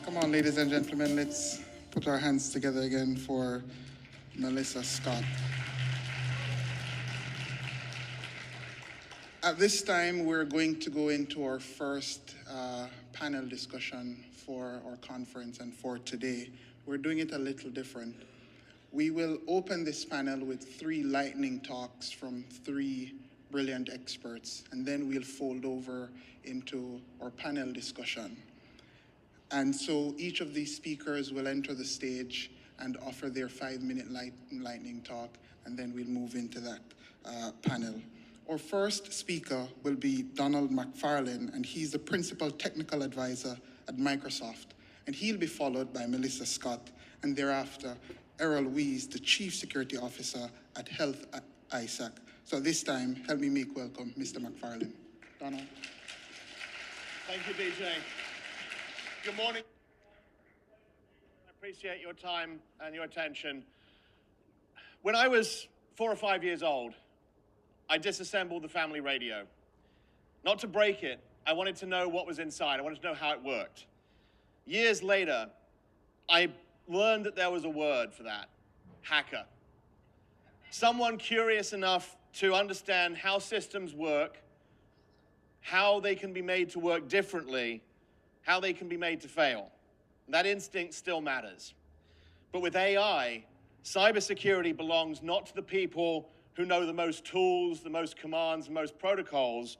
Come on, ladies and gentlemen, let's put our hands together again for Melissa Scott. At this time, we're going to go into our first panel discussion for our conference and for today. We're doing it a little different. We will open this panel with 3 lightning talks from 3 brilliant experts, and then we'll fold over into our panel discussion. And so each of these speakers will enter the stage and offer their 5-minute lightning talk, and then we'll move into that panel. Our first speaker will be Donald McFarlane, and he's the Principal Technical Advisor at Microsoft. And he'll be followed by Melissa Scott, and thereafter, Errol Weiss, the Chief Security Officer at Health at ISAC. So at this time, help me make welcome Mr. McFarlane. Donald. Thank you, BJ. Good morning. I appreciate your time and your attention. When I was 4 or 5 years old, I disassembled the family radio. Not to break it, I wanted to know what was inside. I wanted to know how it worked. Years later, I learned that there was a word for that: hacker. Someone curious enough to understand how systems work, how they can be made to work differently, how they can be made to fail. That instinct still matters. But with AI, cybersecurity belongs not to the people who know the most tools, the most commands, the most protocols,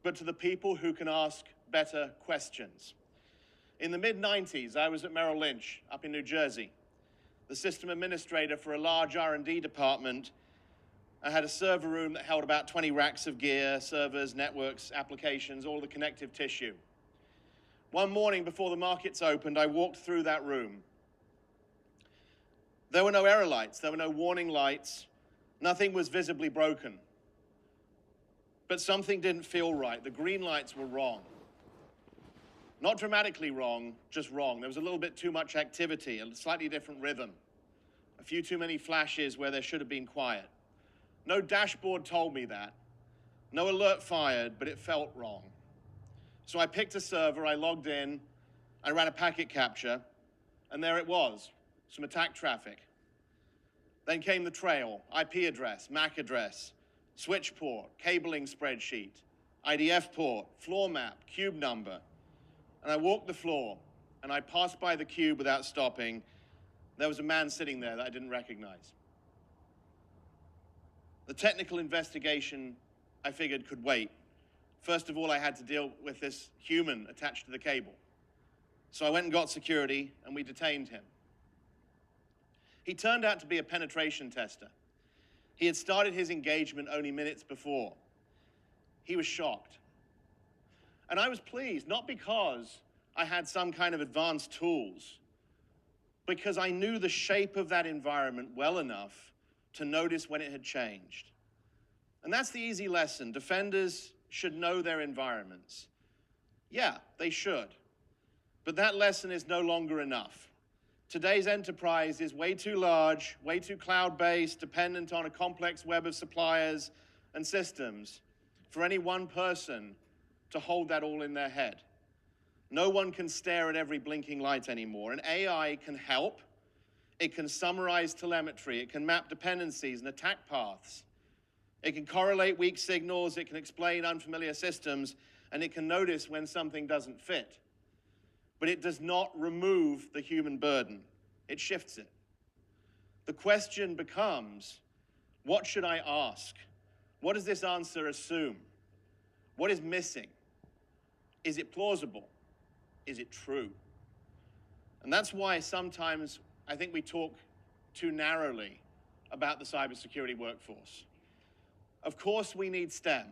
but to the people who can ask better questions. In the mid-90s, I was at Merrill Lynch up in New Jersey, the system administrator for a large R&D department. I had a server room that held about 20 racks of gear, servers, networks, applications, all the connective tissue. One morning before the markets opened, I walked through that room. There were no error lights, there were no warning lights, nothing was visibly broken. But something didn't feel right. The green lights were wrong. Not dramatically wrong, just wrong. There was a little bit too much activity, a slightly different rhythm. A few too many flashes where there should have been quiet. No dashboard told me that. No alert fired, but it felt wrong. So I picked a server, I logged in, I ran a packet capture, and there it was, some attack traffic. Then came the trail: IP address, MAC address, switch port, cabling spreadsheet, IDF port, floor map, cube number. And I walked the floor, and I passed by the cube without stopping. There was a man sitting there that I didn't recognize. The technical investigation, I figured, could wait. First of all, I had to deal with this human attached to the cable. So I went and got security, and we detained him. He turned out to be a penetration tester. He had started his engagement only minutes before. He was shocked. And I was pleased, not because I had some kind of advanced tools, because I knew the shape of that environment well enough to notice when it had changed. And that's the easy lesson. Defenders should know their environments. Yeah, they should. But that lesson is no longer enough. Today's enterprise is way too large, way too cloud-based, dependent on a complex web of suppliers and systems for any one person to hold that all in their head. No one can stare at every blinking light anymore, and AI can help. It can summarize telemetry, it can map dependencies and attack paths. It can correlate weak signals, it can explain unfamiliar systems, and it can notice when something doesn't fit. But it does not remove the human burden. It shifts it. The question becomes, what should I ask? What does this answer assume? What is missing? Is it plausible? Is it true? And that's why sometimes I think we talk too narrowly about the cybersecurity workforce. Of course, we need STEM.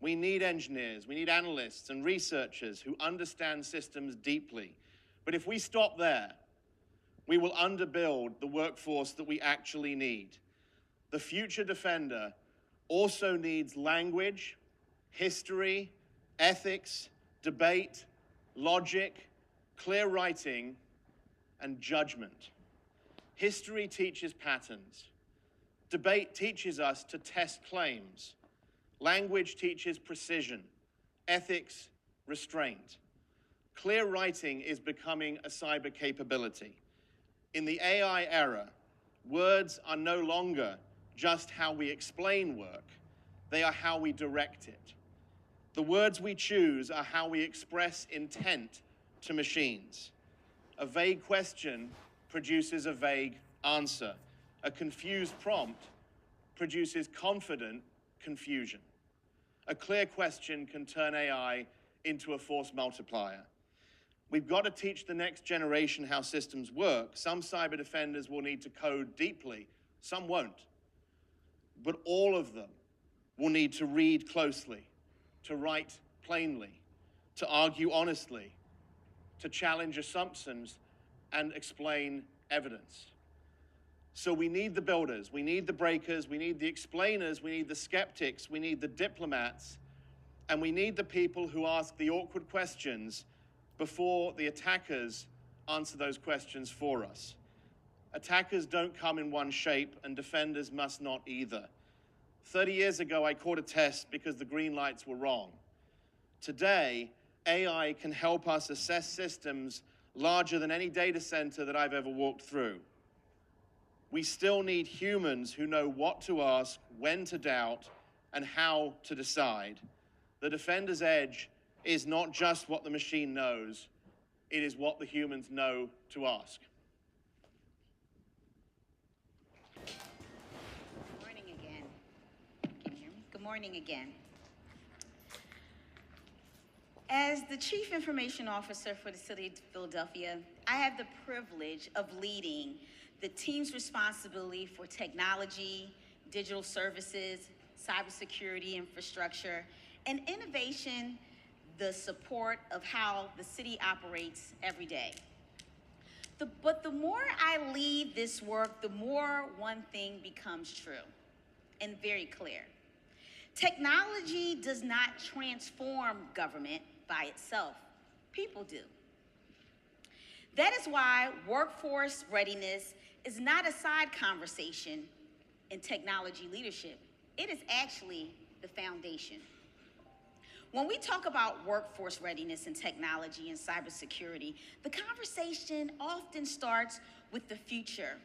We need engineers, we need analysts and researchers who understand systems deeply. But if we stop there, we will underbuild the workforce that we actually need. The future defender also needs language, history, ethics, debate, logic, clear writing, and judgment. History teaches patterns. Debate teaches us to test claims. Language teaches precision. Ethics, restraint. Clear writing is becoming a cyber capability. In the AI era, words are no longer just how we explain work, they are how we direct it. The words we choose are how we express intent to machines. A vague question produces a vague answer. A confused prompt produces confident confusion. A clear question can turn AI into a force multiplier. We've got to teach the next generation how systems work. Some cyber defenders will need to code deeply, some won't. But all of them will need to read closely, to write plainly, to argue honestly, to challenge assumptions and explain evidence. So we need the builders, we need the breakers, we need the explainers, we need the skeptics, we need the diplomats, and we need the people who ask the awkward questions before the attackers answer those questions for us. Attackers don't come in one shape, and defenders must not either. 30 years ago, I caught a test because the green lights were wrong. Today, AI can help us assess systems larger than any data center that I've ever walked through. We still need humans who know what to ask, when to doubt, and how to decide. The defender's edge is not just what the machine knows, it is what the humans know to ask. Good morning again. Can you hear me? Good morning again. As the Chief Information Officer for the City of Philadelphia, I have the privilege of leading the team's responsibility for technology, digital services, cybersecurity infrastructure, and innovation, the support of how the city operates every day. But the more I lead this work, the more one thing becomes true and very clear. Technology does not transform government by itself. People do. That is why workforce readiness is not a side conversation in technology leadership. It is actually the foundation. When we talk about workforce readiness in technology and cybersecurity, the conversation often starts with the future,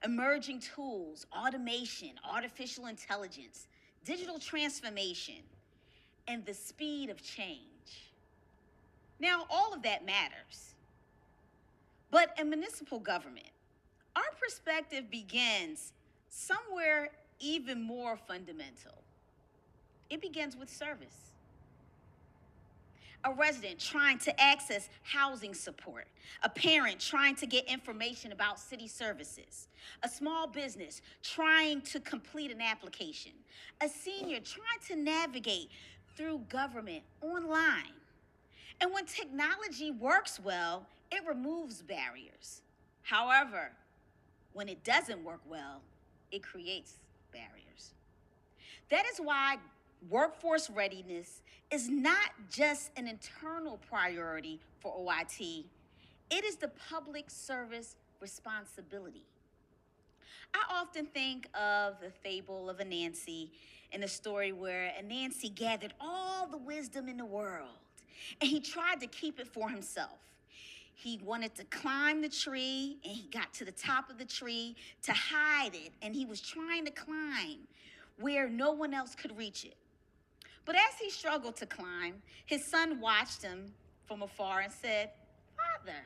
emerging tools, automation, artificial intelligence, digital transformation, and the speed of change. Now, all of that matters. But in municipal government, our perspective begins somewhere even more fundamental. It begins with service. A resident trying to access housing support, a parent trying to get information about city services, a small business trying to complete an application, a senior trying to navigate through government online. And when technology works well, it removes barriers. However, when it doesn't work well, it creates barriers. That is why workforce readiness is not just an internal priority for OIT, it is the public service responsibility. I often think of the fable of Anansi in a story where Anansi gathered all the wisdom in the world and he tried to keep it for himself. He wanted to climb the tree and he got to the top of the tree to hide it, and he was trying to climb where no one else could reach it. But as he struggled to climb, his son watched him from afar and said, "Father,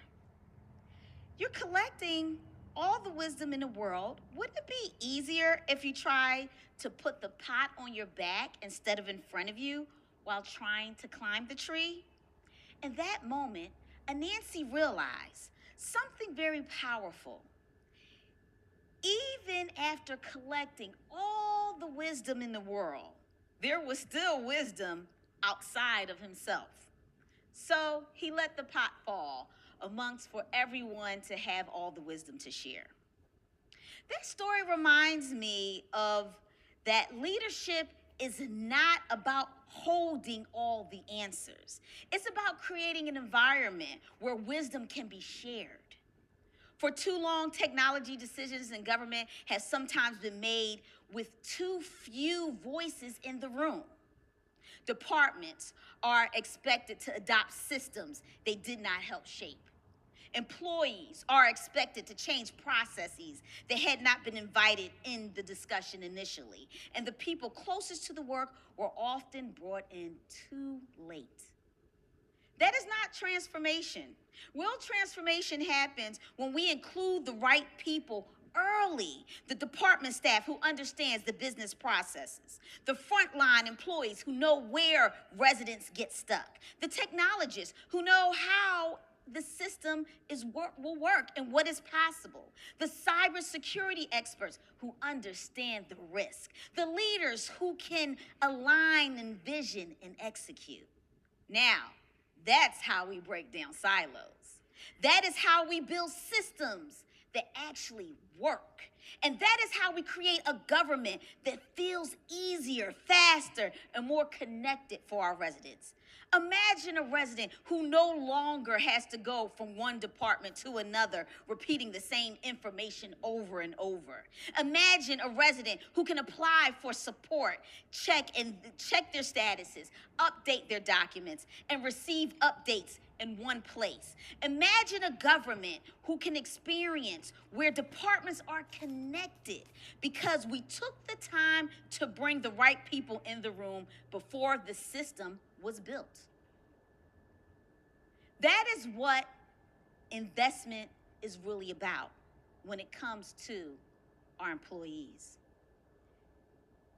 you're collecting all the wisdom in the world. Wouldn't it be easier if you try to put the pot on your back instead of in front of you while trying to climb the tree?" In that moment, Anansi realized something very powerful. Even after collecting all the wisdom in the world, there was still wisdom outside of himself. So he let the pot fall amongst for everyone to have all the wisdom to share. This story reminds me of that leadership is not about holding all the answers. It's about creating an environment where wisdom can be shared. For too long, technology decisions in government have sometimes been made with too few voices in the room. Departments are expected to adopt systems they did not help shape. Employees are expected to change processes that had not been invited in the discussion initially. And the people closest to the work were often brought in too late. That is not transformation. Real transformation happens when we include the right people early, the department staff who understands the business processes, the frontline employees who know where residents get stuck, the technologists who know how the system will work and what is possible, the cybersecurity experts who understand the risk, the leaders who can align and vision and execute. Now, that's how we break down silos. That is how we build systems that actually work. And that is how we create a government that feels easier, faster, and more connected for our residents. Imagine a resident who no longer has to go from one department to another, repeating the same information over and over. Imagine a resident who can apply for support, check their statuses, update their documents, and receive updates in one place. Imagine a government who can experience where departments are connected because we took the time to bring the right people in the room before the system was built. That is what investment is really about when it comes to our employees.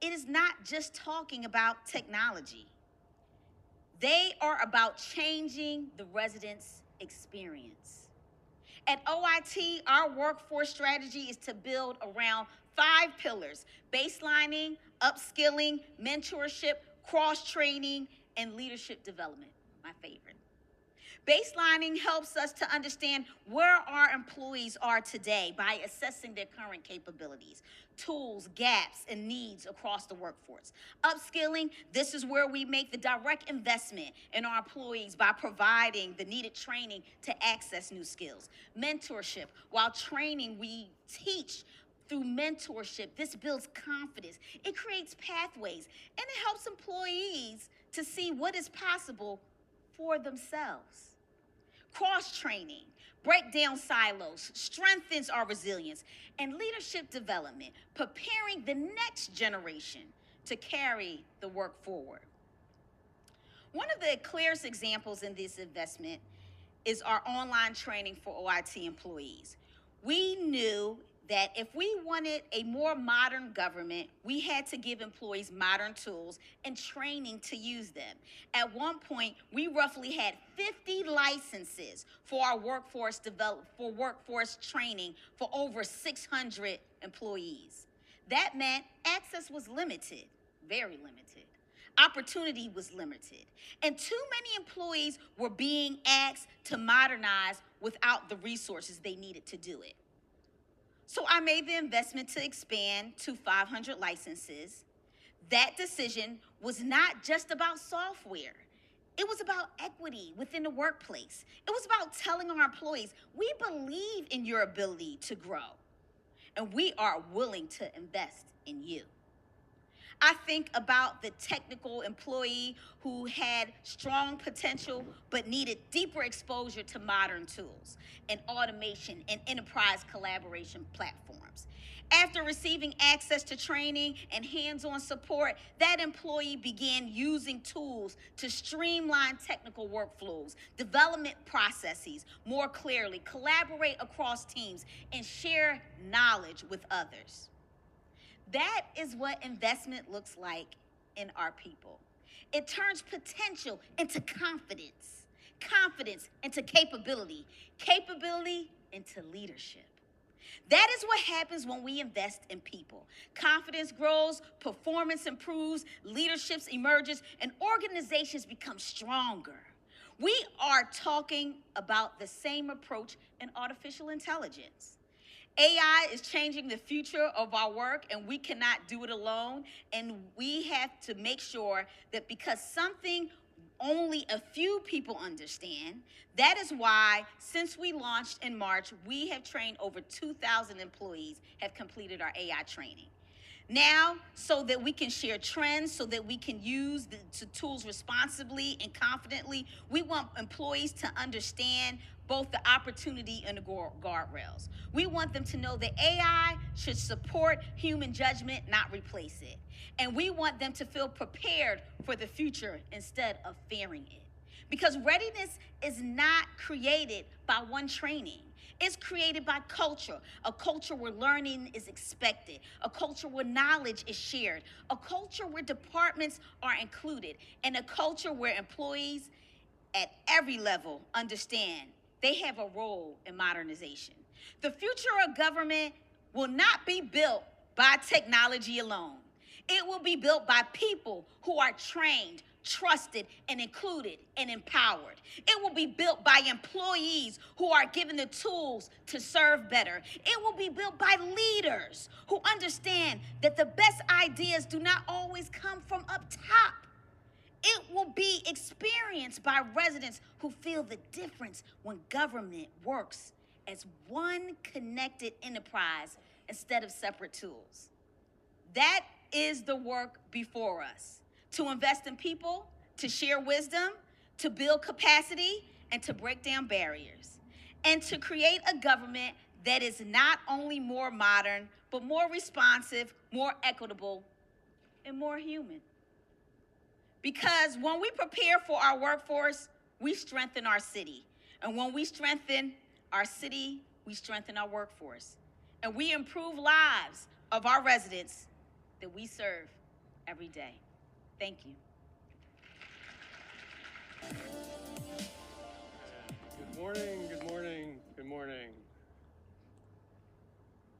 It is not just talking about technology. They are about changing the residents' experience. At OIT, our workforce strategy is to build around 5 pillars: baselining, upskilling, mentorship, cross-training, and leadership development, my favorite. Baselining helps us to understand where our employees are today by assessing their current capabilities, tools, gaps, and needs across the workforce. Upskilling, this is where we make the direct investment in our employees by providing the needed training to access new skills. Mentorship, while training, we teach through mentorship. This builds confidence. It creates pathways, and it helps employees to see what is possible for themselves. Cross-training, break down silos, strengthens our resilience, and leadership development, preparing the next generation to carry the work forward. One of the clearest examples in this investment is our online training for OIT employees. We knew that if we wanted a more modern government, we had to give employees modern tools and training to use them. At one point, we roughly had 50 licenses for our workforce training for over 600 employees. That meant access was limited, very limited. Opportunity was limited. And too many employees were being asked to modernize without the resources they needed to do it. So I made the investment to expand to 500 licenses. That decision was not just about software. It was about equity within the workplace. It was about telling our employees, we believe in your ability to grow, and we are willing to invest in you. I think about the technical employee who had strong potential but needed deeper exposure to modern tools and automation and enterprise collaboration platforms. After receiving access to training and hands-on support, that employee began using tools to streamline technical workflows, development processes more clearly, collaborate across teams, and share knowledge with others. That is what investment looks like in our people. It turns potential into confidence, confidence into capability, capability into leadership. That is what happens when we invest in people. Confidence grows, performance improves, leadership emerges, and organizations become stronger. We are talking about the same approach in artificial intelligence. AI is changing the future of our work, and we cannot do it alone. And we have to make sure that because something only a few people understand, that is why, since we launched in March, we have trained over 2,000 employees have completed our AI training. Now, so that we can share trends, so that we can use the tools responsibly and confidently, we want employees to understand both the opportunity and the guardrails. We want them to know that AI should support human judgment, not replace it. And we want them to feel prepared for the future instead of fearing it. Because readiness is not created by one training. It's created by culture, a culture where learning is expected, a culture where knowledge is shared, a culture where departments are included, and a culture where employees at every level understand they have a role in modernization. The future of government will not be built by technology alone. It will be built by people who are trained, trusted, and included and empowered. It will be built by employees who are given the tools to serve better. It will be built by leaders who understand that the best ideas do not always come from up top. It will be experienced by residents who feel the difference when government works as one connected enterprise instead of separate tools. That is the work before us: to invest in people, to share wisdom, to build capacity, and to break down barriers, and to create a government that is not only more modern, but more responsive, more equitable, and more human. Because when we prepare for our workforce, we strengthen our city. And when we strengthen our city, we strengthen our workforce. And we improve lives of our residents that we serve every day. Thank you. Good morning, good morning, good morning.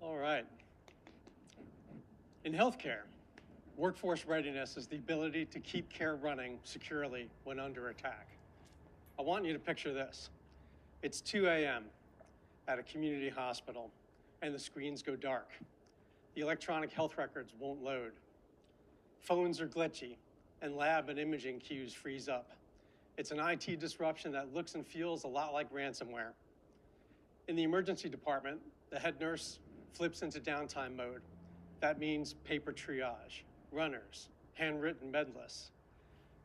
All right. In healthcare, workforce readiness is the ability to keep care running securely when under attack. I want you to picture this. It's 2 a.m. at a community hospital, and the screens go dark. The electronic health records won't load. Phones are glitchy, and lab and imaging queues freeze up. It's an IT disruption that looks and feels a lot like ransomware. In the emergency department, the head nurse flips into downtime mode. That means paper triage, runners, handwritten med lists.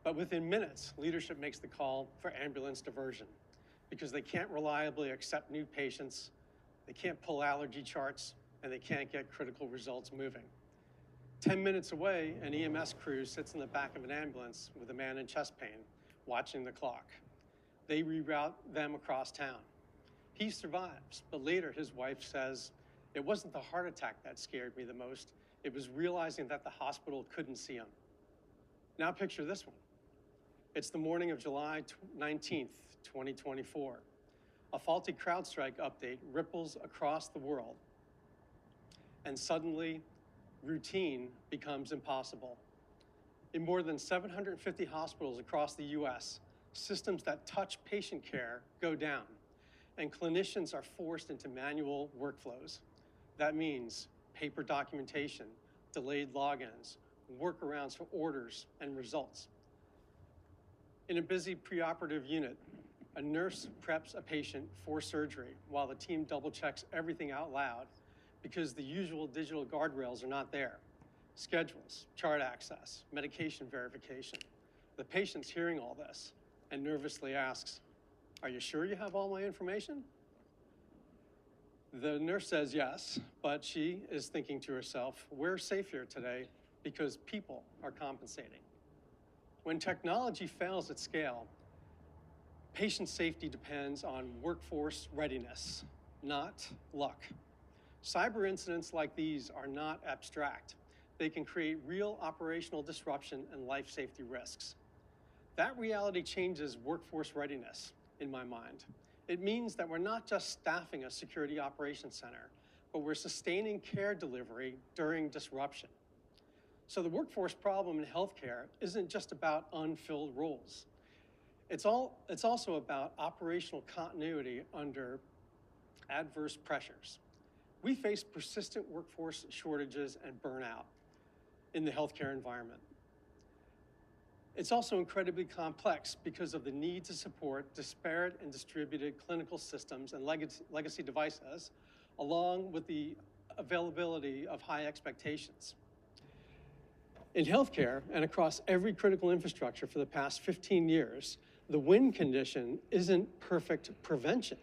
But within minutes, leadership makes the call for ambulance diversion because they can't reliably accept new patients, they can't pull allergy charts, and they can't get critical results moving. 10 minutes away, an EMS crew sits in the back of an ambulance with a man in chest pain, watching the clock. They reroute them across town. He survives, but later his wife says, "It wasn't the heart attack that scared me the most. It was realizing that the hospital couldn't see him." Now picture this one. It's the morning of July 19th, 2024. A faulty CrowdStrike update ripples across the world. And suddenly, routine becomes impossible. In more than 750 hospitals across the US, systems that touch patient care go down, and clinicians are forced into manual workflows. That means paper documentation, delayed logins, workarounds for orders and results. In a busy preoperative unit, a nurse preps a patient for surgery while the team double checks everything out loud because the usual digital guardrails are not there. Schedules, chart access, medication verification. The patient's hearing all this and nervously asks, "Are you sure you have all my information?" The nurse says yes, but she is thinking to herself, "We're safe here today because people are compensating." When technology fails at scale, patient safety depends on workforce readiness, not luck. Cyber incidents like these are not abstract. They can create real operational disruption and life safety risks. That reality changes workforce readiness, in my mind. It means that we're not just staffing a security operations center, but we're sustaining care delivery during disruption. So the workforce problem in healthcare isn't just about unfilled roles. It's also about operational continuity under adverse pressures. We face persistent workforce shortages and burnout in the healthcare environment. It's also incredibly complex because of the need to support disparate and distributed clinical systems and legacy devices, along with the availability of high expectations. In healthcare and across every critical infrastructure for the past 15 years, the win condition isn't perfect prevention.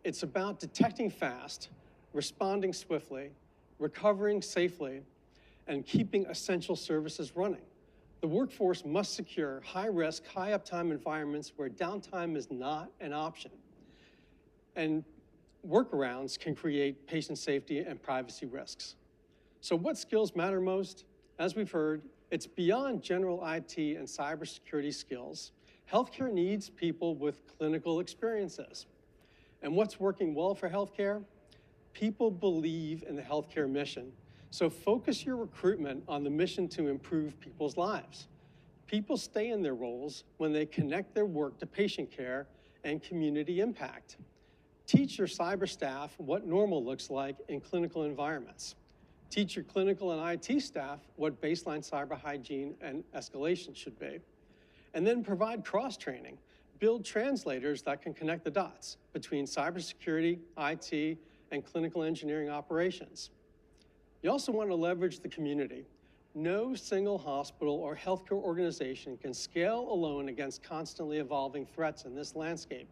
It's about detecting fast, responding swiftly, recovering safely, and keeping essential services running. The workforce must secure high-risk, high-uptime environments where downtime is not an option. And workarounds can create patient safety and privacy risks. So what skills matter most? As we've heard, it's beyond general IT and cybersecurity skills. Healthcare needs people with clinical experiences. And what's working well for healthcare? People believe in the healthcare mission. So focus your recruitment on the mission to improve people's lives. People stay in their roles when they connect their work to patient care and community impact. Teach your cyber staff what normal looks like in clinical environments. Teach your clinical and IT staff what baseline cyber hygiene and escalation should be. And then provide cross-training. Build translators that can connect the dots between cybersecurity, IT, and clinical engineering operations. You also want to leverage the community. No single hospital or healthcare organization can scale alone against constantly evolving threats in this landscape.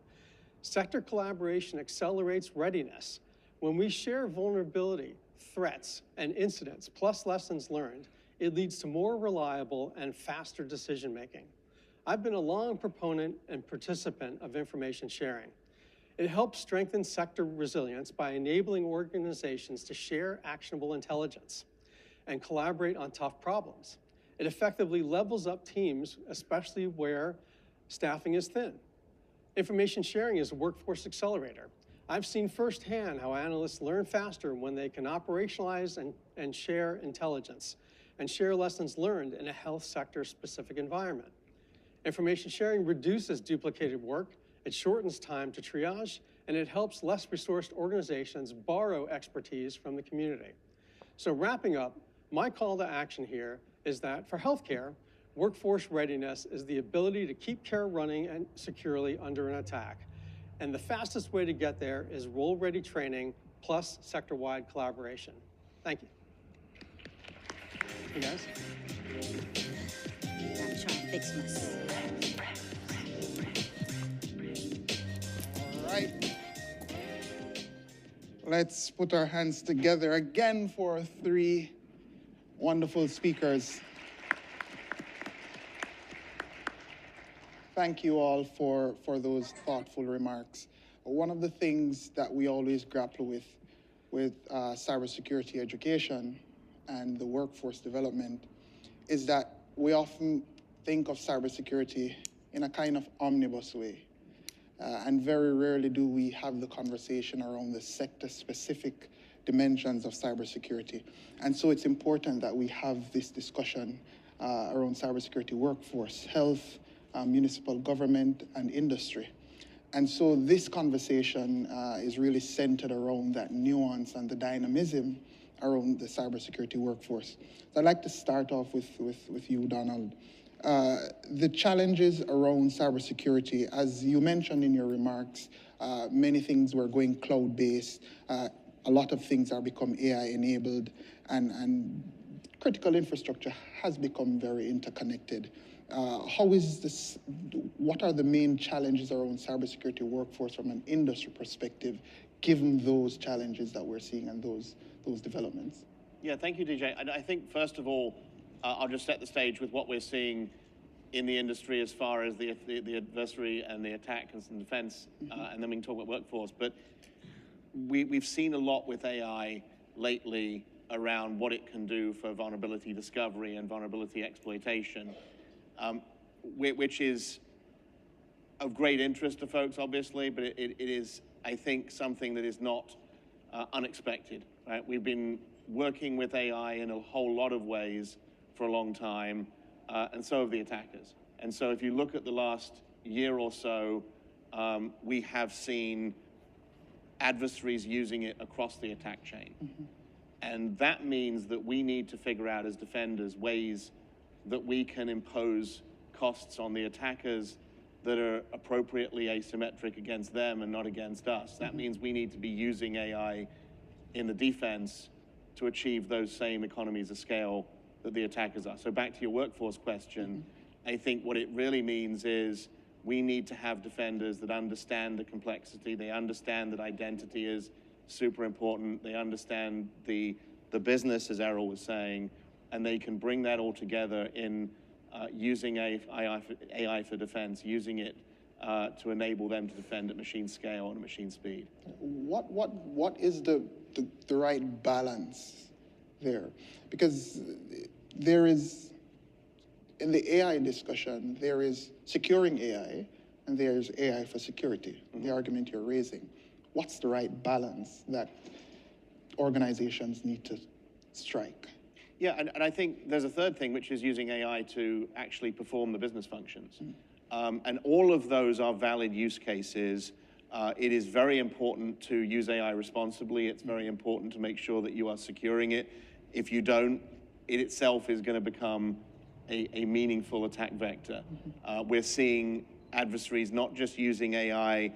Sector collaboration accelerates readiness. When we share vulnerability, threats, and incidents, plus lessons learned, it leads to more reliable and faster decision-making. I've been a long proponent and participant of information sharing. It helps strengthen sector resilience by enabling organizations to share actionable intelligence and collaborate on tough problems. It effectively levels up teams, especially where staffing is thin. Information sharing is a workforce accelerator. I've seen firsthand how analysts learn faster when they can operationalize and share intelligence and share lessons learned in a health sector specific environment. Information sharing reduces duplicated work, it shortens time to triage, and it helps less resourced organizations borrow expertise from the community. So wrapping up, my call to action here is that for healthcare, workforce readiness is the ability to keep care running and securely under an attack. And the fastest way to get there is role-ready training plus sector-wide collaboration. Thank you. Hey guys. I'm trying to fix myself. All right. Let's put our hands together again for 3 wonderful speakers. Thank you all for those thoughtful remarks. One of the things that we always grapple with cybersecurity education and the workforce development is that we often think of cybersecurity in a kind of omnibus way. And very rarely do we have the conversation around the sector-specific dimensions of cybersecurity. And so it's important that we have this discussion around cybersecurity workforce, health, municipal government, and industry. And so this conversation is really centered around that nuance and the dynamism around the cybersecurity workforce. So I'd like to start off with you, Donald. The challenges around cybersecurity, as you mentioned in your remarks, many things were going cloud-based. A lot of things are become AI-enabled, and critical infrastructure has become very interconnected. How is this? What are the main challenges around cybersecurity workforce from an industry perspective, given those challenges that we're seeing and those developments? Yeah, thank you, DJ. And I think, first of all, I'll just set the stage with what we're seeing in the industry as far as the adversary and the attack and defense, and then we can talk about workforce. But we've seen a lot with AI lately around what it can do for vulnerability discovery and vulnerability exploitation, which is of great interest to folks, obviously, but it is, I think, something that is not unexpected, right? We've been working with AI in a whole lot of ways for a long time, and so have the attackers. And so if you look at the last year or so, we have seen adversaries using it across the attack chain. And that means that we need to figure out as defenders ways that we can impose costs on the attackers that are appropriately asymmetric against them and not against us. That means we need to be using AI in the defense to achieve those same economies of scale that the attackers are. So back to your workforce question, I think what it really means is we need to have defenders that understand the complexity. They understand that identity is super important. They understand the business, as Errol was saying, and they can bring that all together in using AI for defense, using it to enable them to defend at machine scale and machine speed. What is the right balance there? Because there is, in the AI discussion, there is securing AI and there's AI for security, the argument you're raising. What's the right balance that organizations need to strike? Yeah, and I think there's a third thing, which is using AI to actually perform the business functions. And all of those are valid use cases. It is very important to use AI responsibly. It's very important to make sure that you are securing it. If you don't, it itself is going to become a meaningful attack vector. We're seeing adversaries not just using AI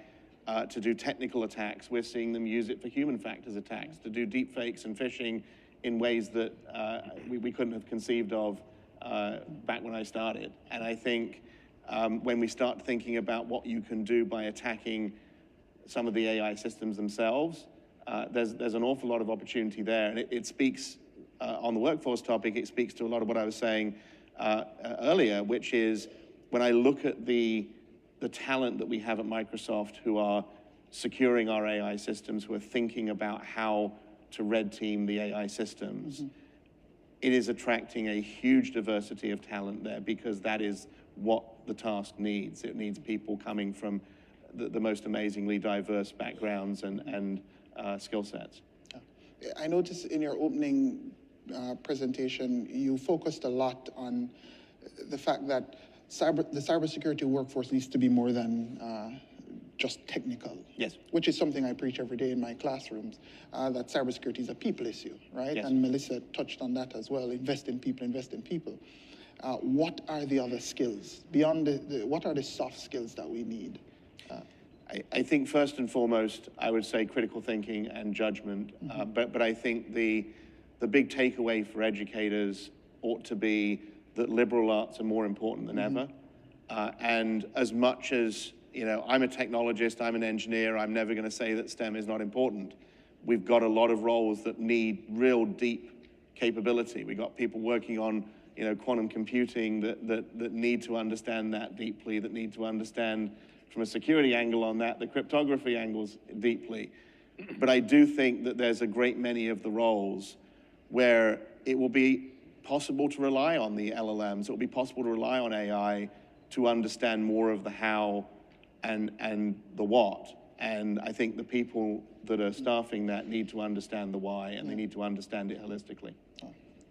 to do technical attacks, we're seeing them use it for human factors attacks, to do deep fakes and phishing in ways that we couldn't have conceived of back when I started. And I think when we start thinking about what you can do by attacking some of the AI systems themselves, there's an awful lot of opportunity there. And it speaks, on the workforce topic, it speaks to a lot of what I was saying earlier, which is when I look at the talent that we have at Microsoft who are securing our AI systems, who are thinking about how to red team the AI systems, it is attracting a huge diversity of talent there because that is what the task needs. It needs people coming from the most amazingly diverse backgrounds and skill sets. I noticed in your opening presentation, you focused a lot on the fact that the cybersecurity workforce needs to be more than just technical. Yes. Which is something I preach every day in my classrooms, that cybersecurity is a people issue, right? Yes. And Melissa touched on that as well. Invest in people, invest in people. What are the other skills? Beyond what are the soft skills that we need? I think first and foremost, I would say critical thinking and judgment. But I think the big takeaway for educators ought to be that liberal arts are more important than ever. And as much as, you know, I'm a technologist, I'm an engineer, I'm never going to say that STEM is not important. We've got a lot of roles that need real deep capability. We've got people working on, you know, quantum computing that need to understand that deeply, that need to understand from a security angle on that, the cryptography angles deeply. But I do think that there's a great many of the roles where it will be possible to rely on the LLMs, it will be possible to rely on AI to understand more of the how and the what. And I think the people that are staffing that need to understand the why, and they need to understand it holistically.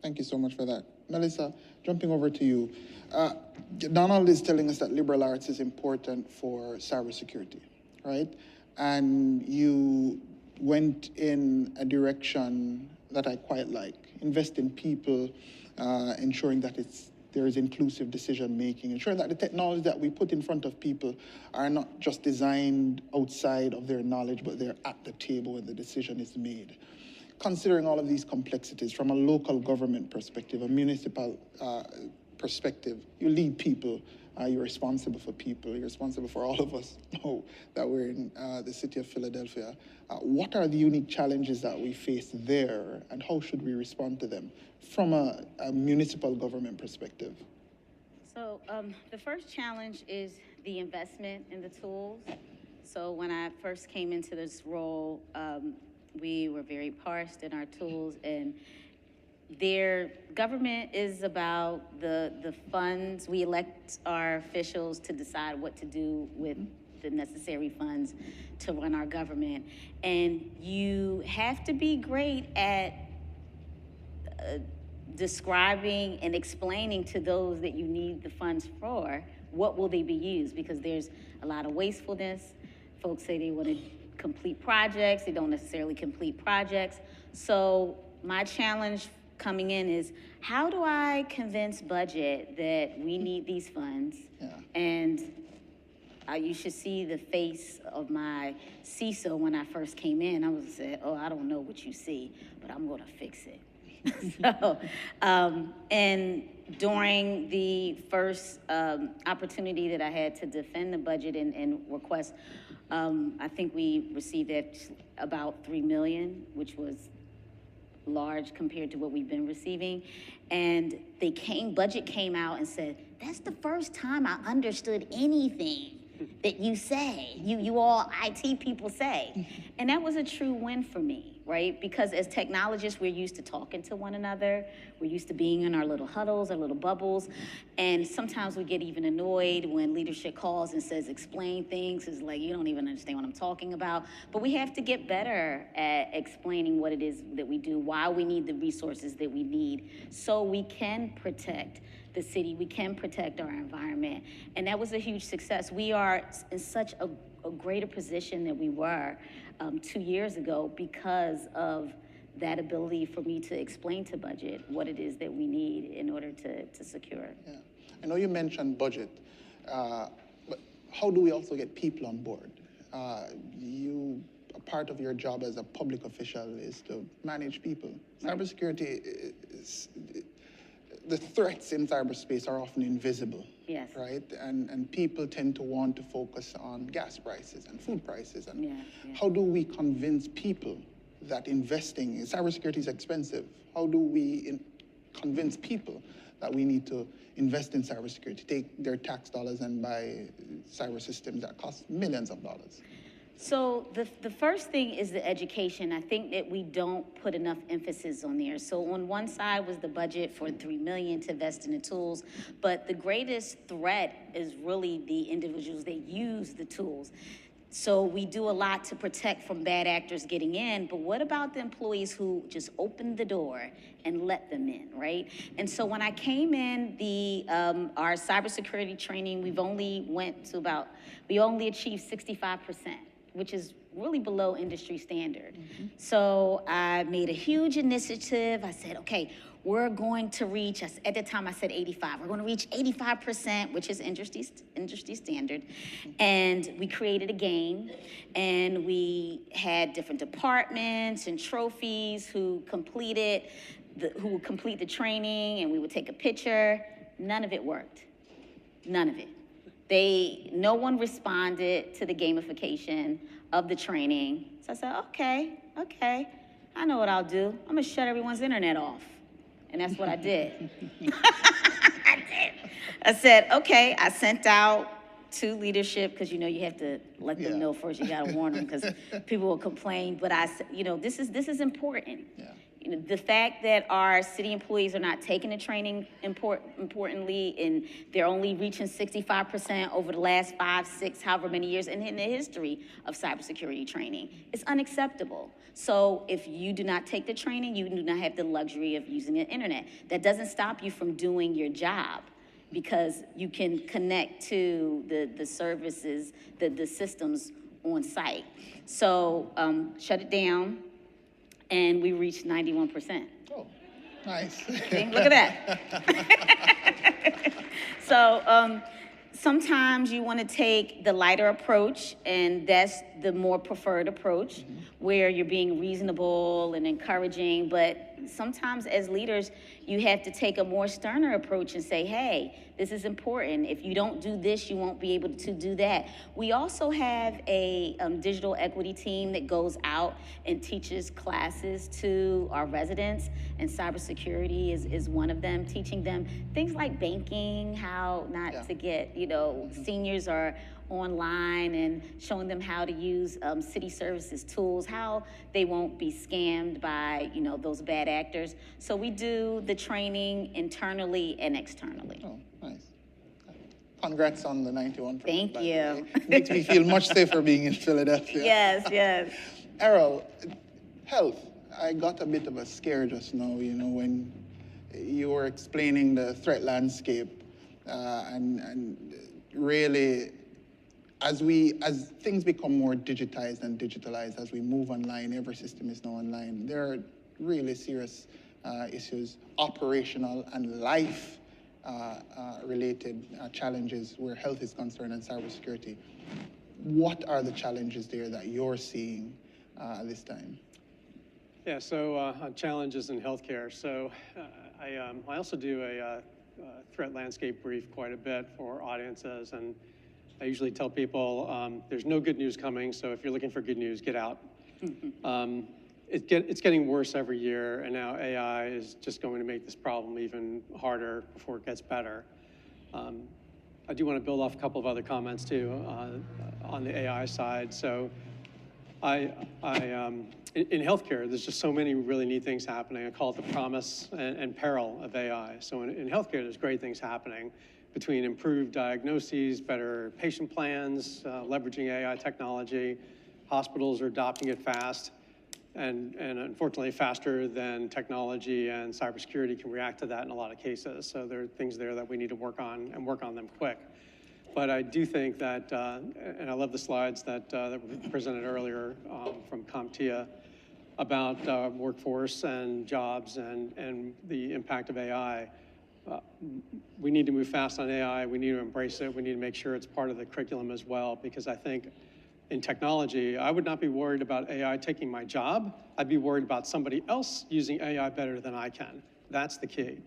Thank you so much for that. Melissa, jumping over to you. Donald is telling us that liberal arts is important for cybersecurity, right? And you went in a direction that I quite like. Invest in people, ensuring that there is inclusive decision making, ensuring that the technology that we put in front of people are not just designed outside of their knowledge, but they're at the table when the decision is made. Considering all of these complexities from a local government perspective, a municipal perspective, you lead people, you're responsible for people, you're responsible for all of us know that we're in the city of Philadelphia. What are the unique challenges that we face there, and how should we respond to them from a municipal government perspective? So the first challenge is the investment in the tools. So when I first came into this role, we were very parsed in our tools, and their government is about the funds. We elect our officials to decide what to do with the necessary funds to run our government. And you have to be great at describing and explaining to those that you need the funds for, what will they be used? Because there's a lot of wastefulness. Folks say they want to complete projects, they don't necessarily complete projects. So my challenge coming in is, how do I convince budget that we need these funds? And you should see the face of my CISO when I first came in. I was saying, oh, I don't know what you see, but I'm gonna fix it. So, and during the first opportunity that I had to defend the budget and request, I think we received about 3 million, which was large compared to what we've been receiving. And budget came out and said, that's the first time I understood anything that you say, you all IT people say. And that was a true win for me, right? Because as technologists, we're used to talking to one another. We're used to being in our little huddles, our little bubbles. And sometimes we get even annoyed when leadership calls and says, explain things. It's like, you don't even understand what I'm talking about. But we have to get better at explaining what it is that we do, why we need the resources that we need, so we can protect the city, we can protect our environment. And that was a huge success. We are in such a greater position than we were 2 years ago because of that ability for me to explain to budget what it is that we need in order to secure. Yeah. I know you mentioned budget, but how do we also get people on board? A part of your job as a public official is to manage people. Cybersecurity the threats in cyberspace are often invisible. Yes. Right? And people tend to want to focus on gas prices and food prices. And Yeah. how do we convince people that investing in cybersecurity is expensive? How do we convince people that we need to invest in cybersecurity, take their tax dollars and buy cyber systems that cost millions of dollars? So the first thing is the education. I think that we don't put enough emphasis on there. So on one side was the budget for $3 million to invest in the tools, but the greatest threat is really the individuals that use the tools. So we do a lot to protect from bad actors getting in, but what about the employees who just opened the door and let them in, right? And so when I came in, our cybersecurity training, we only achieved 65%, which is really below industry standard. Mm-hmm. So I made a huge initiative. I said, okay, we're going to reach, at the time I said 85. We're going to reach 85%, which is industry standard. And we created a game, and we had different departments and trophies who would complete the training, and we would take a picture. None of it worked. None of it. No one responded to the gamification of the training. So I said, okay, I know what I'll do. I'm gonna shut everyone's internet off. And that's what I did. I said, okay, I sent out to leadership, because you have to let them know first. You gotta warn them, because people will complain. But I said, this is important. Yeah. The fact that our city employees are not taking the training importantly, and they're only reaching 65% over the last 5, 6, however many years in the history of cybersecurity training, is unacceptable. So if you do not take the training, you do not have the luxury of using the internet. That doesn't stop you from doing your job, because you can connect to the services, the systems on site. So shut it down. And we reached 91%. Oh, nice. See, look at that. So sometimes you want to take the lighter approach, and that's the more preferred approach, where you're being reasonable and encouraging. But sometimes as leaders, you have to take a more sterner approach and say, hey, this is important. If you don't do this, you won't be able to do that. We also have a digital equity team that goes out and teaches classes to our residents, and cybersecurity is one of them, teaching them things like banking, how not to get, seniors are online, and showing them how to use city services tools, how they won't be scammed by, those bad actors. So we do the training internally and externally. Oh, nice. Congrats on the 91%. Thank you. It makes me feel much safer being in Philadelphia. Yes. Errol, health. I got a bit of a scare just now, when you were explaining the threat landscape, and really, as things become more digitized and digitalized, as we move online, every system is now online, there are really serious issues, operational and life related challenges where health is concerned and cybersecurity. What are the challenges there that you're seeing this time? Yeah, so on challenges in healthcare. So I also do a threat landscape brief quite a bit for audiences, and I usually tell people there's no good news coming, so if you're looking for good news, get out. It's getting worse every year, and now AI is just going to make this problem even harder before it gets better. I do want to build off a couple of other comments too on the AI side. So in healthcare, there's just so many really neat things happening. I call it the promise and peril of AI. So in healthcare, there's great things happening between improved diagnoses, better patient plans, leveraging AI technology. Hospitals are adopting it fast, and unfortunately faster than technology and cybersecurity can react to that in a lot of cases. So there are things there that we need to work on and work on them quick. But I do think that, and I love the slides that were presented earlier from CompTIA about workforce and jobs and the impact of AI. We need to move fast on AI. We need to embrace it. We need to make sure it's part of the curriculum as well, because I think in technology, I would not be worried about AI taking my job. I'd be worried about somebody else using AI better than I can. That's the key.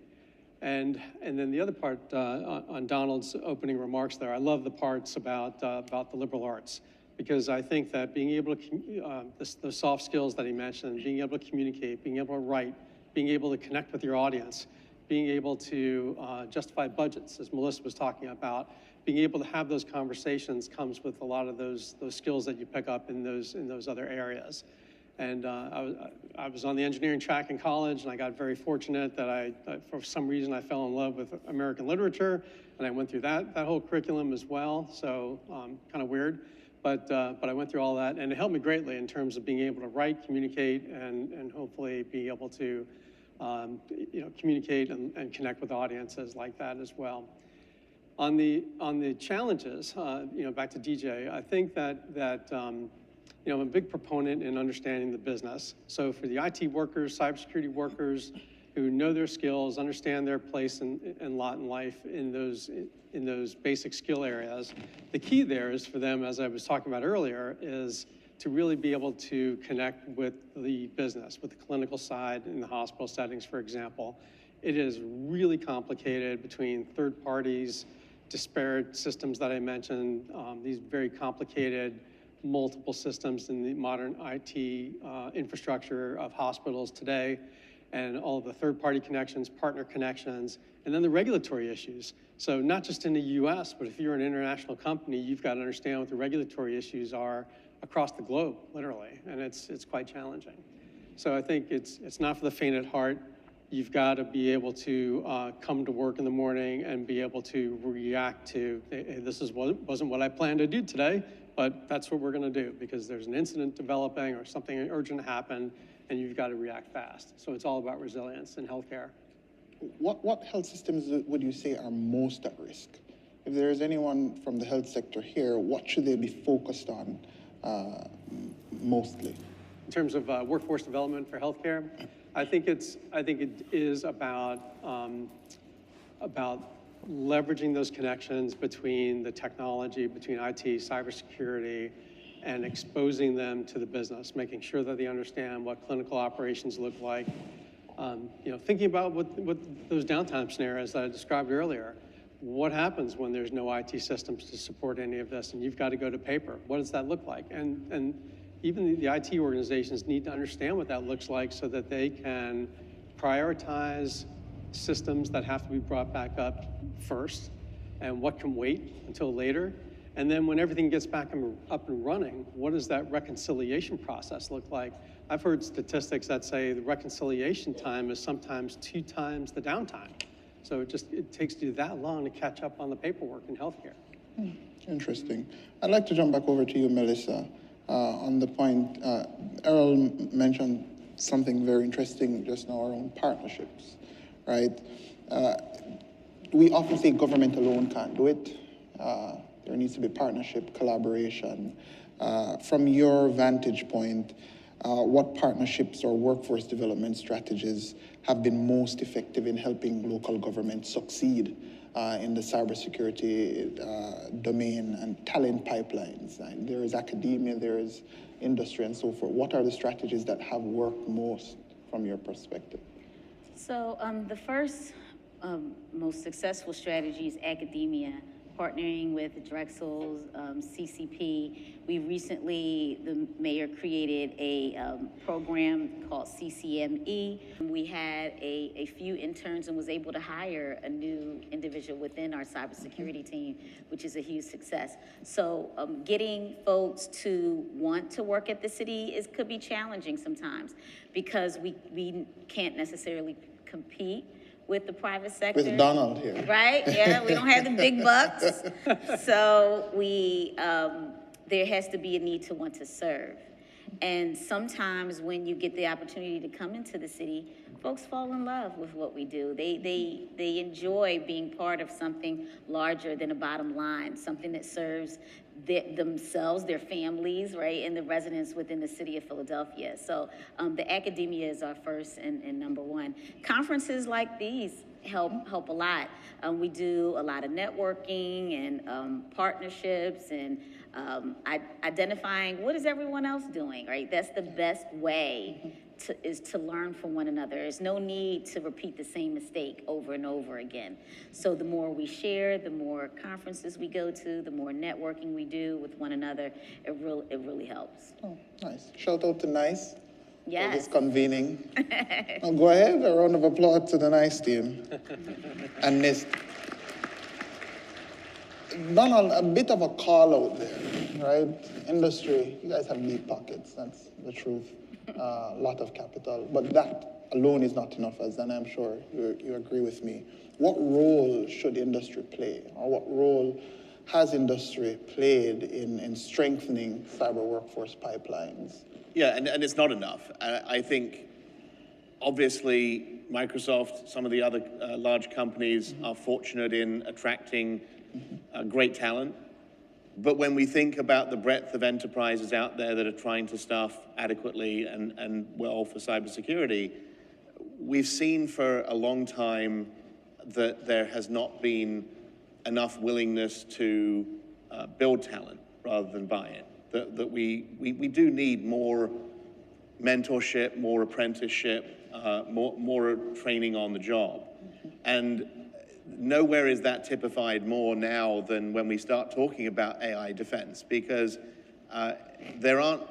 And then the other part on Donald's opening remarks there, I love the parts about the liberal arts, because I think that being able to, the soft skills that he mentioned, being able to communicate, being able to write, being able to connect with your audience, being able to justify budgets, as Melissa was talking about, being able to have those conversations comes with a lot of those skills that you pick up in those other areas. And I was on the engineering track in college, and I got very fortunate that for some reason, I fell in love with American literature, and I went through that whole curriculum as well. So kind of weird, but I went through all that, and it helped me greatly in terms of being able to write, communicate, and hopefully be able to communicate and connect with audiences like that as well. On the challenges, back to DJ, I think that I'm a big proponent in understanding the business. So for the IT workers, cybersecurity workers who know their skills, understand their place and lot in life in those basic skill areas, the key there is for them, as I was talking about earlier, is to really be able to connect with the business, with the clinical side in the hospital settings, for example. It is really complicated between third parties, disparate systems that I mentioned, these very complicated multiple systems in the modern IT infrastructure of hospitals today, and all of the third-party connections, partner connections, and then the regulatory issues. So not just in the US, but if you're an international company, you've got to understand what the regulatory issues are across the globe, literally, and it's quite challenging. So I think it's not for the faint at heart. You've got to be able to come to work in the morning and be able to react to, hey, this wasn't what I planned to do today, but that's what we're going to do because there's an incident developing or something urgent happened, and you've got to react fast. So it's all about resilience in healthcare. What health systems would you say are most at risk? If there is anyone from the health sector here, what should they be focused on mostly? In terms of workforce development for healthcare, I think it is about leveraging those connections between the technology, between IT, cybersecurity, and exposing them to the business, making sure that they understand what clinical operations look like. Thinking about what those downtime scenarios that I described earlier. What happens when there's no IT systems to support any of this and you've got to go to paper? What does that look like? And even the IT organizations need to understand what that looks like so that they can prioritize systems that have to be brought back up first and what can wait until later. And then when everything gets back up and running, what does that reconciliation process look like? I've heard statistics that say the reconciliation time is sometimes 2 times the downtime. So it takes you that long to catch up on the paperwork in healthcare. Interesting. I'd like to jump back over to you, Melissa, on the point. Errol mentioned something very interesting just now around partnerships, right? We often say government alone can't do it. There needs to be partnership, collaboration. From your vantage point, what partnerships or workforce development strategies have been most effective in helping local governments succeed in the cybersecurity domain and talent pipelines? And there is academia, there is industry and so forth. What are the strategies that have worked most from your perspective? So the first most successful strategy is academia, partnering with Drexel's CCP. We recently, the mayor created a program called CCME. We had a few interns and was able to hire a new individual within our cybersecurity team, which is a huge success. So getting folks to want to work at the city could be challenging sometimes because we can't necessarily compete with the private sector. With Donald here. Right, yeah, we don't have the big bucks. So there has to be a need to want to serve. And sometimes when you get the opportunity to come into the city, folks fall in love with what we do. They enjoy being part of something larger than a bottom line, something that serves themselves, their families, right, and the residents within the city of Philadelphia. So the academia is our first and number one. Conferences like these help a lot. We do a lot of networking and partnerships and identifying what is everyone else doing, right? That's the best way to learn from one another. There's no need to repeat the same mistake over and over again. So the more we share, the more conferences we go to, the more networking we do with one another, it really helps. Oh, nice. Shout out to NICE. Yes. For this convening. Oh, go ahead, a round of applause to the NICE team. And NIST. Donald, a bit of a call out there, right? Industry, you guys have deep pockets, that's the truth. A lot of capital, but that alone is not enough, and I'm sure you agree with me. What role should industry play, or what role has industry played in strengthening cyber workforce pipelines? Yeah, and it's not enough. I think, obviously, Microsoft, some of the other large companies are fortunate in attracting great talent. But when we think about the breadth of enterprises out there that are trying to staff adequately and well for cybersecurity, we've seen for a long time that there has not been enough willingness to build talent rather than buy it. That we do need more mentorship, more apprenticeship, more training on the job. And nowhere is that typified more now than when we start talking about AI defense, because there aren't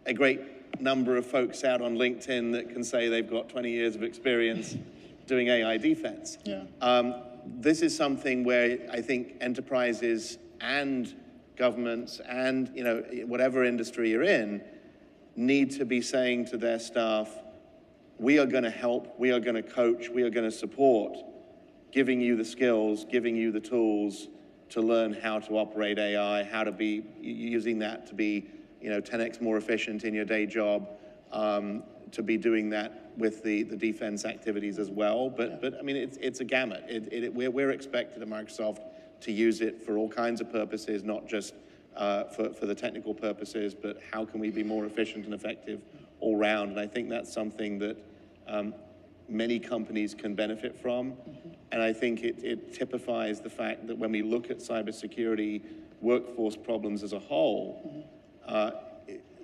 a great number of folks out on LinkedIn that can say they've got 20 years of experience doing AI defense. Yeah. This is something where I think enterprises and governments and whatever industry you're in need to be saying to their staff, we are going to help, we are going to coach, we are going to support, giving you the skills, giving you the tools to learn how to operate AI, how to be using that to be 10x more efficient in your day job, to be doing that with the defense activities as well. But I mean, it's a gamut. We're expected at Microsoft to use it for all kinds of purposes, not just for the technical purposes, but how can we be more efficient and effective all round? And I think that's something that many companies can benefit from. And I think it typifies the fact that when we look at cybersecurity workforce problems as a whole,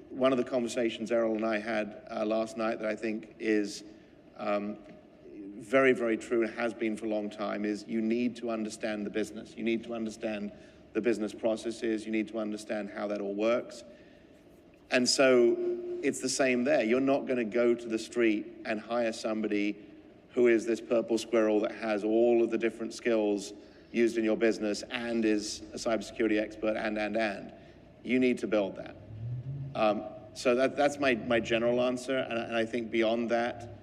one of the conversations Errol and I had last night that I think is very, very true and has been for a long time is you need to understand the business. You need to understand the business processes. You need to understand how that all works. And so it's the same there. You're not going to go to the street and hire somebody who is this purple squirrel that has all of the different skills used in your business and is a cybersecurity expert and. You need to build that. So that's my general answer. And I think beyond that,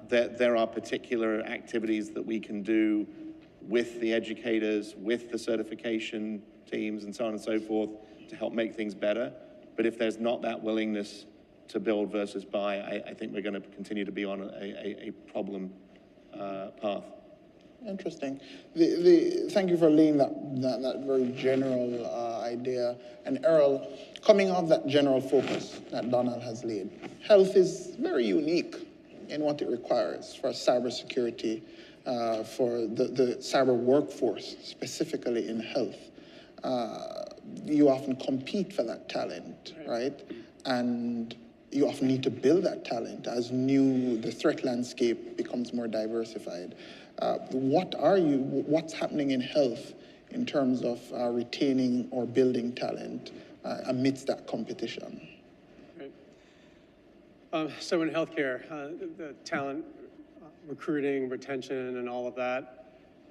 there are particular activities that we can do with the educators, with the certification teams, and so on and so forth to help make things better. But if there's not that willingness to build versus buy, I think we're going to continue to be on a problem path. Interesting. Thank you for laying that very general idea. And Errol, coming off that general focus that Donald has laid, health is very unique in what it requires for cybersecurity, for the cyber workforce, specifically in health. You often compete for that talent, right? and you often need to build that talent as the threat landscape becomes more diversified. What's happening in health in terms of retaining or building talent amidst that competition? Right. So in healthcare, the talent, recruiting, retention, and all of that,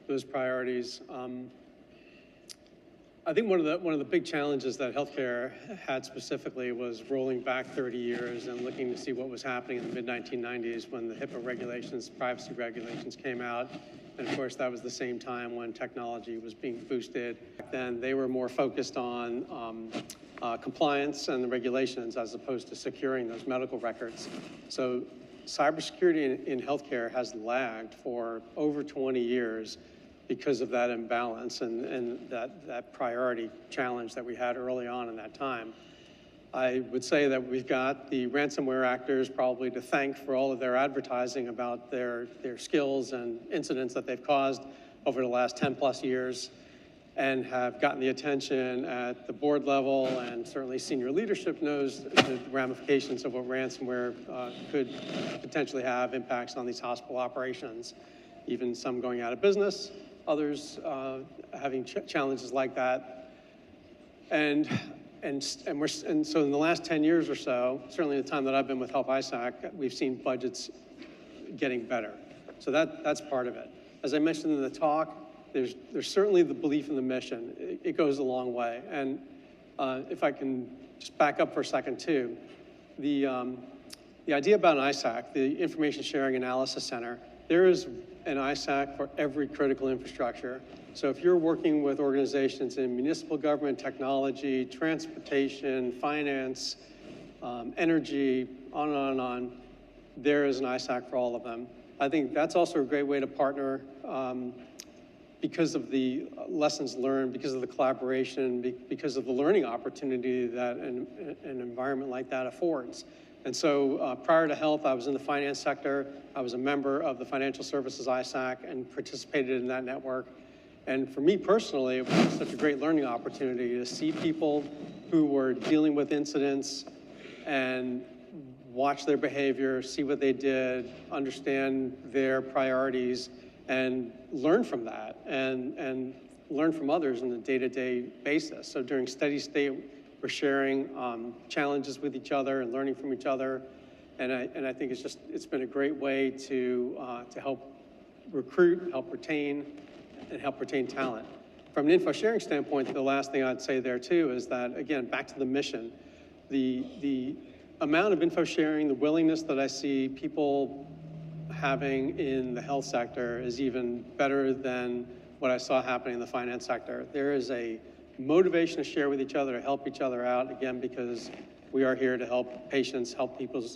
those priorities. I think one of the big challenges that healthcare had specifically was rolling back 30 years and looking to see what was happening in the mid-1990s when the HIPAA regulations, privacy regulations came out. And of course, that was the same time when technology was being boosted. Then they were more focused on compliance and the regulations as opposed to securing those medical records. So cybersecurity in healthcare has lagged for over 20 years because of that imbalance and that priority challenge that we had early on in that time. I would say that we've got the ransomware actors probably to thank for all of their advertising about their skills and incidents that they've caused over the last 10 plus years, and have gotten the attention at the board level, and certainly senior leadership knows the ramifications of what ransomware could potentially have impacts on these hospital operations, even some going out of business, others having challenges like that. And so in the last 10 years or so, certainly the time that I've been with Help ISAC, we've seen budgets getting better. So that's part of it. As I mentioned in the talk, there's certainly the belief in the mission. It goes a long way. And if I can just back up for a second too, the idea about an ISAC, the Information Sharing Analysis Center, there is an ISAC for every critical infrastructure. So if you're working with organizations in municipal government, technology, transportation, finance, energy, on and on and on, there is an ISAC for all of them. I think that's also a great way to partner because of the lessons learned, because of the collaboration, because of the learning opportunity that an environment like that affords. And so prior to health, I was in the finance sector. I was a member of the Financial Services ISAC and participated in that network. And for me personally, it was such a great learning opportunity to see people who were dealing with incidents and watch their behavior, see what they did, understand their priorities, and learn from that, and learn from others on a day-to-day basis. So during steady state, we're sharing challenges with each other and learning from each other. And I think it's been a great way to help recruit, help retain, and help retain talent. From an info sharing standpoint, the last thing I'd say there too is that, again, back to the mission, the amount of info sharing, the willingness that I see people having in the health sector is even better than what I saw happening in the finance sector. There is a motivation to share with each other, to help each other out, again, because we are here to help patients,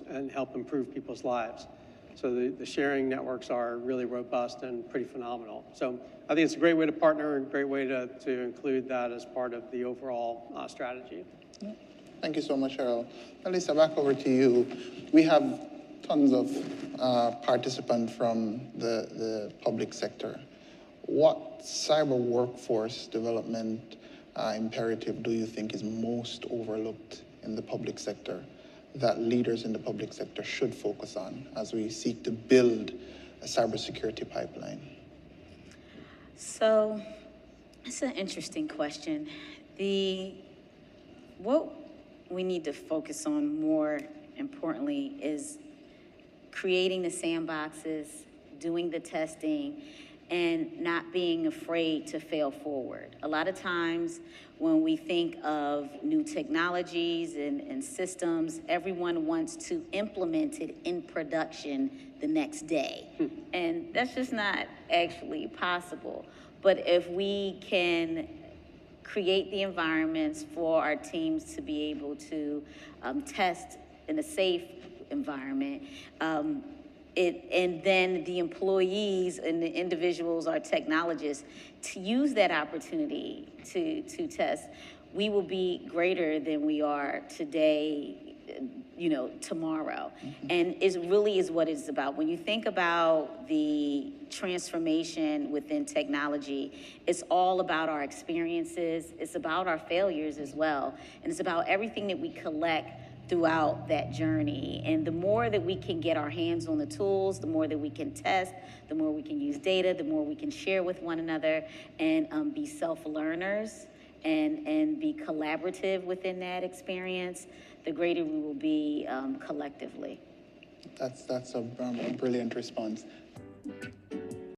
and help improve people's lives. So the sharing networks are really robust and pretty phenomenal. So I think it's a great way to partner and a great way to include that as part of the overall strategy. Thank you so much, Harold. Alyssa, back over to you. We have tons of participants from the public sector. What cyber workforce development imperative do you think is most overlooked in the public sector that leaders in the public sector should focus on as we seek to build a cybersecurity pipeline? So it's an interesting question. What we need to focus on more importantly is creating the sandboxes, doing the testing, and not being afraid to fail forward. A lot of times when we think of new technologies and systems, everyone wants to implement it in production the next day. And that's just not actually possible. But if we can create the environments for our teams to be able to test in a safe environment, and then the employees and the individuals, our technologists, to use that opportunity to test, we will be greater than we are today, tomorrow. And it really is what it's about. When you think about the transformation within technology, it's all about our experiences, it's about our failures as well, and it's about everything that we collect throughout that journey. And the more that we can get our hands on the tools, the more that we can test, the more we can use data, the more we can share with one another and be self-learners and be collaborative within that experience, the greater we will be collectively. That's a brilliant response.